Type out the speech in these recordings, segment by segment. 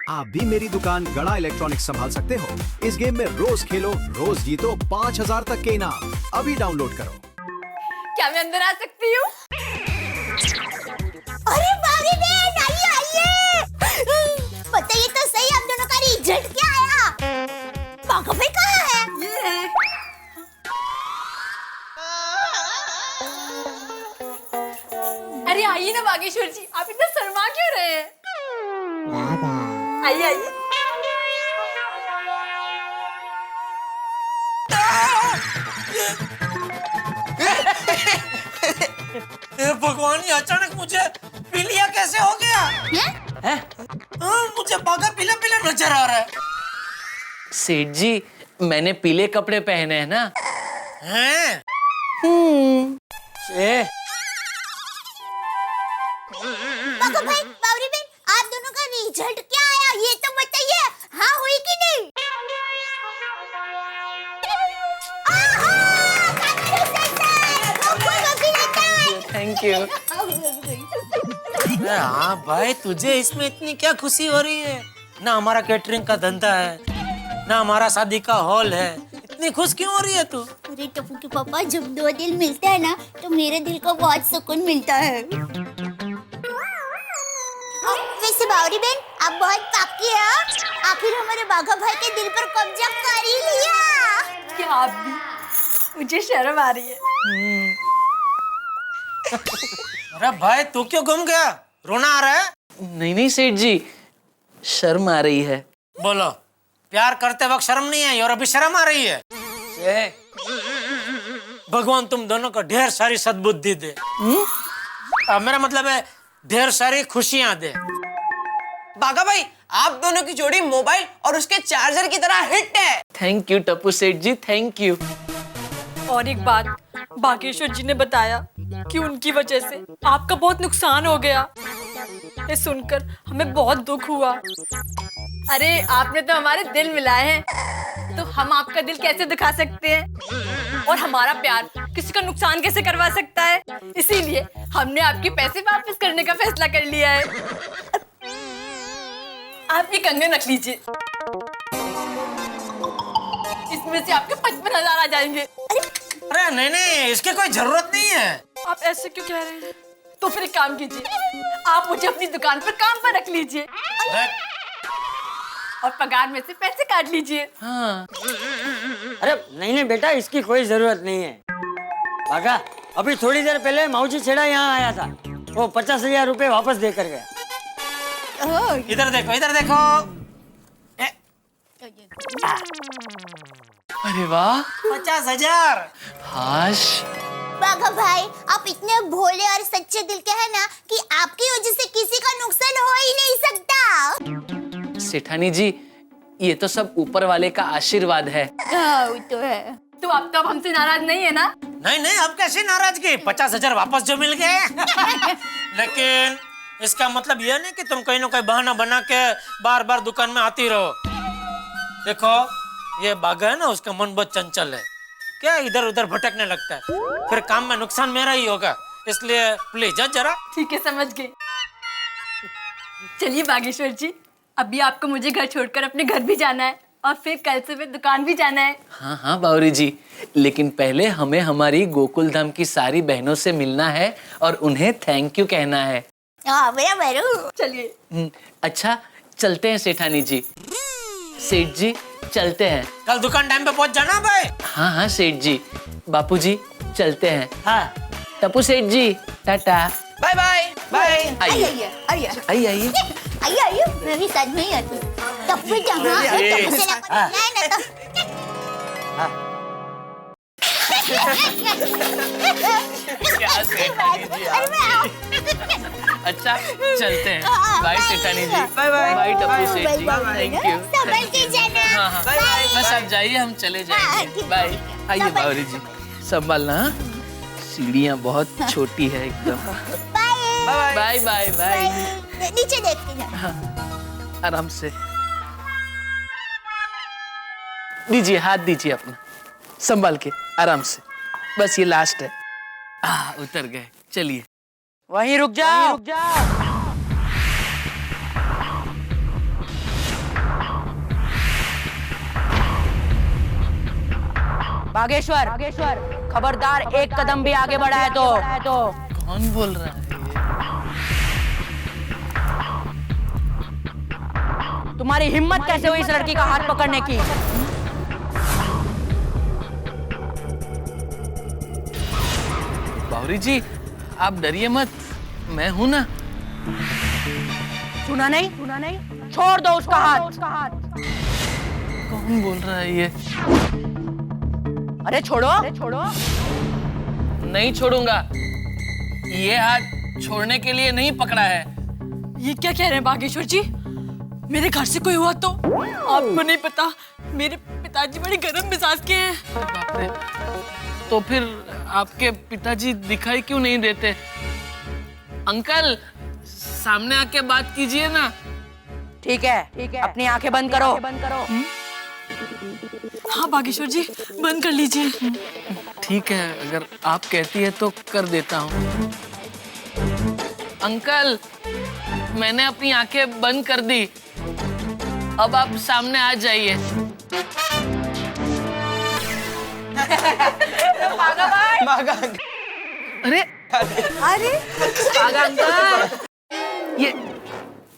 आप भी मेरी दुकान गड़ा इलेक्ट्रॉनिक्स संभाल सकते हो। इस गेम में रोज खेलो, रोज जीतो 5000 तक के इनाम। अभी डाउनलोड करो। क्या मैं अंदर आ सकती हूँ? अरे बारी बहन, आइए आइए। बताइए तो सही, आप दोनों का रिजल्ट क्या आया? बाघा भाई कहाँ है? ये है। अरे आइए ना बागेश्वर जी, आप इतना शर्मा क्यों रहे हैं? आइए आइए। भगवान, ये अचानक मुझे पीलिया कैसे हो गया? हैं? मुझे बाघा पीला पीला नजर आ रहा है। सेठ जी, मैंने पीले कपड़े पहने हैं ना। हैं? बाघा भाई, बावरी बहन, आप दोनों का रिजल्ट क्या आया? ये तो बताइए, हाँ हुई कि नहीं? Thank you. हाँ भाई, तुझे इसमें इतनी क्या खुशी हो रही है? ना हमारा कैटरिंग का धंधा है, ना हमारा शादी का हॉल है, इतनी खुश क्यों हो रही है तू? अरे टप्पू के पापा, जब दो दिल मिलते हैं ना तो मेरे दिल को बहुत सुकून मिलता है। वैसे बावरी बहन, आप बहुत पाकी है। आखिर हमारे बाघा भाई के दिल पर कब्जा कर ही लिया। क्या आप भी? मुझे शर्म आ रही है। अरे भाई, तू क्यों गुम गया? रोना आ रहा है? नहीं सेठ जी, शर्म आ रही है। बोलो, प्यार करते वक्त शर्म नहीं आई और अभी शर्म आ रही है? भगवान तुम दोनों को ढेर सारी सद्बुद्धि दे। मेरा मतलब है ढेर सारी खुशियां दे। बाघा भाई, आप दोनों की जोड़ी मोबाइल और उसके चार्जर की तरह हिट है। Thank you Tappu Seth ji, thank you. और एक बात, बागेश्वर जी ने बताया कि उनकी वजह से आपका बहुत नुकसान हो गया। ये सुनकर हमें बहुत दुख हुआ। अरे आपने तो हमारे दिल मिलाए हैं, तो हम आपका दिल कैसे दिखा सकते हैं? और हमारा प्यार किसी का नुकसान कैसे करवा सकता है? इसीलिए हमने आपके पैसे वापस करने का फैसला कर लिया है। आप ये कंगन रख लीजिए, इसमें से आपके 55,000 आ जाएंगे। अरे नहीं नहीं, इसकी कोई जरूरत नहीं है। आप ऐसे क्यों कह रहे हैं? तो फिर एक काम कीजिए, आप मुझे अपनी दुकान पर काम पर रख लीजिए और पगार में से पैसे काट लीजिए। हाँ। अरे नहीं बेटा, इसकी कोई जरूरत नहीं है। बाघा, अभी थोड़ी देर पहले माऊजी छेड़ा यहाँ आया था, वो 50,000 रुपए वापस देकर गया। इधर देखो, इधर देखो। अरे वाह, 50,000। हाश। बाघा भाई, आप इतने भोले और सच्चे दिल के हैं ना कि आपकी वजह से किसी का नुकसान हो ही नहीं सकता। सेठानी जी, ये तो सब ऊपर वाले का आशीर्वाद है। वो तो है। तो आप तो अब हमसे नाराज नहीं है ना? नहीं नहीं, अब कैसी नाराजगी? 50,000 वापस जो मिल गए। लेकिन इसका मतलब यह नहीं कि तुम कहीं ना कहीं बहाना बना के बार बार दुकान में आती रहो। देखो, ये बाघा है ना, उसका मन बहुत चंचल है, क्या इधर उधर भटकने लगता है, फिर काम में नुकसान मेरा ही होगा। इसलिए प्लीज जरा। ठीक है, समझ गई। चलिए बागेश्वर जी, अभी आपको मुझे घर छोड़कर अपने घर भी जाना है और फिर कल सुबह दुकान भी जाना है। हाँ हाँ बावरी जी, लेकिन पहले हमें हमारी गोकुल धाम की सारी बहनों से मिलना है और उन्हें थैंक यू कहना है। चलिए। अच्छा, चलते हैं सेठानी जी। सेठ जी, चलते हैं। कल दुकान टाइम पे पहुंच जाना भाई। हाँ हाँ सेठ जी। बापू जी, चलते हैं। हाँ। Tappu Seth ji, tata. Bye bye bye. आइए आइए आइए आइए। आइए, मैं भी साथ में ही आती हूँ। टप्पू जहाँ है, टप्पू से ना तो क्या सेठानी जी अरे मैं आओ। अच्छा, चलते हैं। Bye Sethani ji. Bye bye. Bye Tappu Seth ji, thank you. संभल के जाना। हाँ हाँ, बस आप जाइए, हम चले जाएंगे। बाय। आइए बावरी जी, संभालना। सीढ़ियाँ बहुत छोटी है एकदम। Bye bye bye bye. नीचे देख के जाना। हाँ, आराम से दीजिए, हाथ दीजिए अपना, संभाल के, आराम से। बस ये लास्ट है। उतर गए, चलिए। वहीं रुक जाओ। बागेश्वर खबरदार, एक कदम भी आगे बढ़ा है तो कौन बोल रहा है ये? तुम्हारी हिम्मत कैसे हुई इस लड़की का हाथ पकड़ने की? बावरी जी, आप डरिए मत, मैं हूं ना। सुना नहीं? छोड़ दो उसका हाथ। कौन बोल रहा है ये? अरे छोड़ो। नहीं छोड़ूंगा। ये हाथ छोड़ने के लिए नहीं पकड़ा है। ये क्या कह रहे हैं बागेश्वर जी? मेरे घर से कोई हुआ तो? आपको नहीं पता, मेरे पिताजी बड़े गर्म मिजाज के हैं। बाप रे, तो फिर आपके पिताजी दिखाई क्यों नहीं देते? अंकल, सामने आके बात कीजिए ना। ठीक है, अपनी आंखें बंद करो। हाँ बागेश्वर जी, बंद कर लीजिए। ठीक है, अगर आप कहती है तो कर देता हूँ। अंकल, मैंने अपनी आंखें बंद कर दी, अब आप सामने आ जाइए। अरे अंकल, ये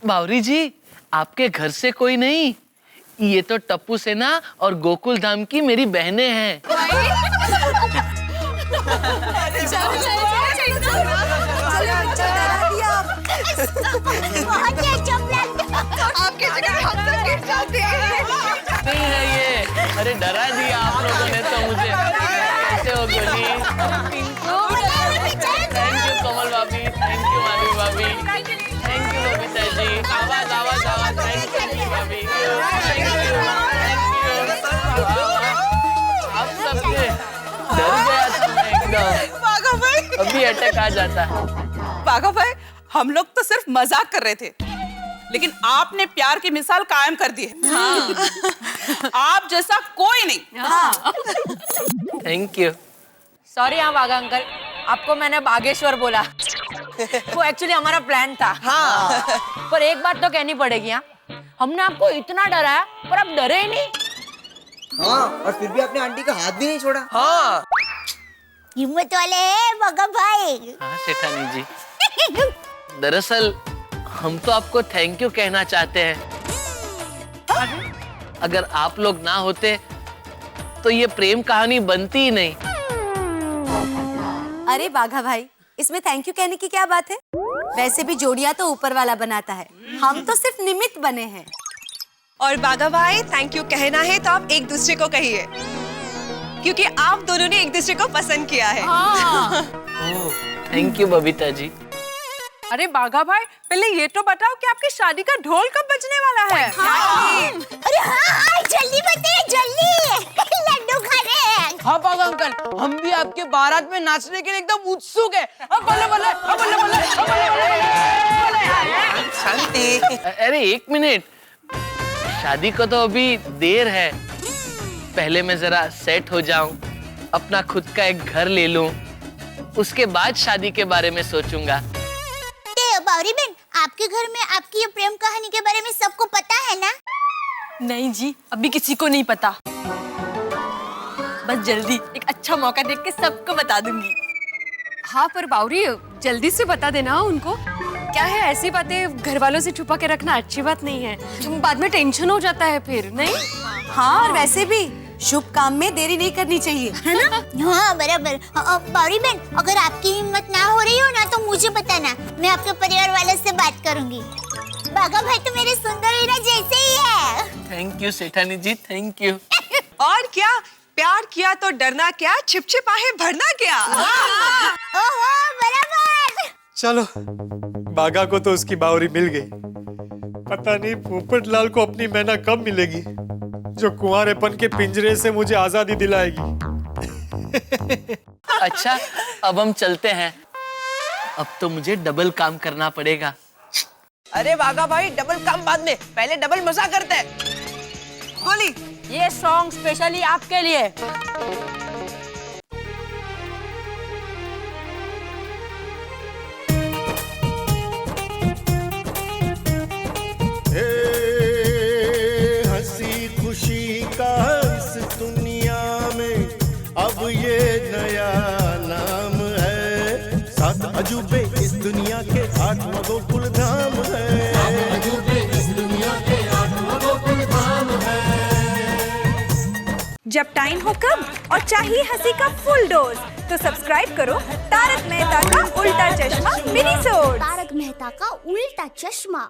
बावरी जी, आपके घर से कोई नहीं, ये तो टप्पू सेना और गोकुल धाम की मेरी बहनें हैं। बहुत ही अच्छा प्लान था। आपकी जगह हम सब गिर जाते हैं। नहीं है ये, अरे डरा दिया आप लोगों ने तो मुझे। कैसे हो गोली? थैंक यू कोमल भाभी, थैंक यू माधवी भाभी, थैंक यू बबीता जी। आवाज थैंक यू भाभी, थैंक यू। आप सबसे डर गया था मैं एकदम। बाघा भाई, अभी अटैक आ जाता है। बाघा भाई, हम लोग तो सिर्फ मजाक कर रहे थे, लेकिन आपने प्यार की मिसाल कायम कर दी है। आप जैसा कोई नहीं। Thank you. सॉरी हाँ बागा अंकल, आपको मैंने बागेश्वर बोला। वो एक्चुअली हमारा प्लान था। पर एक बात तो कहनी पड़ेगी, हाँ, हमने आपको इतना डराया पर आप डरे ही नहीं। और फिर भी आपने आंटी का हाथ भी नहीं छोड़ा। हिम्मत वाले हैं बगा भाई। हाँ सेठानी जी, दरअसल हम तो आपको थैंक यू कहना चाहते हैं। अगर आप लोग ना होते तो ये प्रेम कहानी बनती ही नहीं। अरे बाघा भाई, इसमें थैंक यू कहने की क्या बात है? वैसे भी जोड़ियां तो ऊपर वाला बनाता है, हम तो सिर्फ निमित्त बने हैं। और बाघा भाई, थैंक यू कहना है तो आप एक दूसरे को कहिए, क्योंकि आप दोनों ने एक दूसरे को पसंद किया है। Thank you Babita ji. अरे बाघा भाई, पहले ये तो बताओ कि आपकी शादी का ढोल कब बजने वाला है? अरे हाँ, जल्दी बताइए, जल्दी। लड्डू खाने हैं। हाँ बाघा अंकल, हम भी आपके बारात में नाचने के लिए एकदम उत्सुक है। शांति। अरे एक मिनट, शादी को तो अभी देर है। पहले मैं जरा सेट हो जाऊं, अपना खुद का एक घर ले लूं, उसके बाद शादी के बारे में सोचूंगा। बावरी बहन, आपके घर में आपकी ये प्रेम कहानी के बारे में सबको पता है ना? नहीं जी, अभी किसी को नहीं पता। बस जल्दी एक अच्छा मौका देख के सबको बता दूंगी। हाँ पर बावरी, जल्दी से बता देना उनको। क्या है, ऐसी बातें घर वालों से छुपा के रखना अच्छी बात नहीं है, बाद में टेंशन हो जाता है फिर, नहीं? हाँ, और वैसे भी शुभ काम में देरी नहीं करनी चाहिए, है ना? हाँ बराबर। बावरी बहन, अगर आपकी हिम्मत ना हो रही हो ना तो मुझे बताना, मैं आपके परिवार वालों से बात करूंगी। बाघा भाई तो मेरे सुंदर हीरा जैसे ही है। थैंक यू सेठानी जी, थैंक यू। और क्या, प्यार किया तो डरना क्या, छिपछिपा है भरना क्या। ओहो बराबर। चलो, बाघा को तो उसकी बावरी मिल गई। पता नहीं पोपटलाल को अपनी मैना कब मिलेगी, जो कुंवारेपन के पिंजरे से मुझे आजादी दिलाएगी। अच्छा, अब हम चलते हैं। अब तो मुझे डबल काम करना पड़ेगा। अरे बाघा भाई, डबल काम बाद में, पहले डबल मजा करते हैं। गोली, ये सॉन्ग स्पेशली आपके लिए। हंसी खुशी का इस दुनिया में अजूबे इस दुनिया के 8वां गोकुल धाम है। अजूबे इस दुनिया के 8वां गोकुल धाम है। जब टाइम हो कब और चाहिए हंसी का फुल डोज तो सब्सक्राइब करो तारक मेहता का उल्टा चश्मा मिनी सोड। तारक मेहता का उल्टा चश्मा।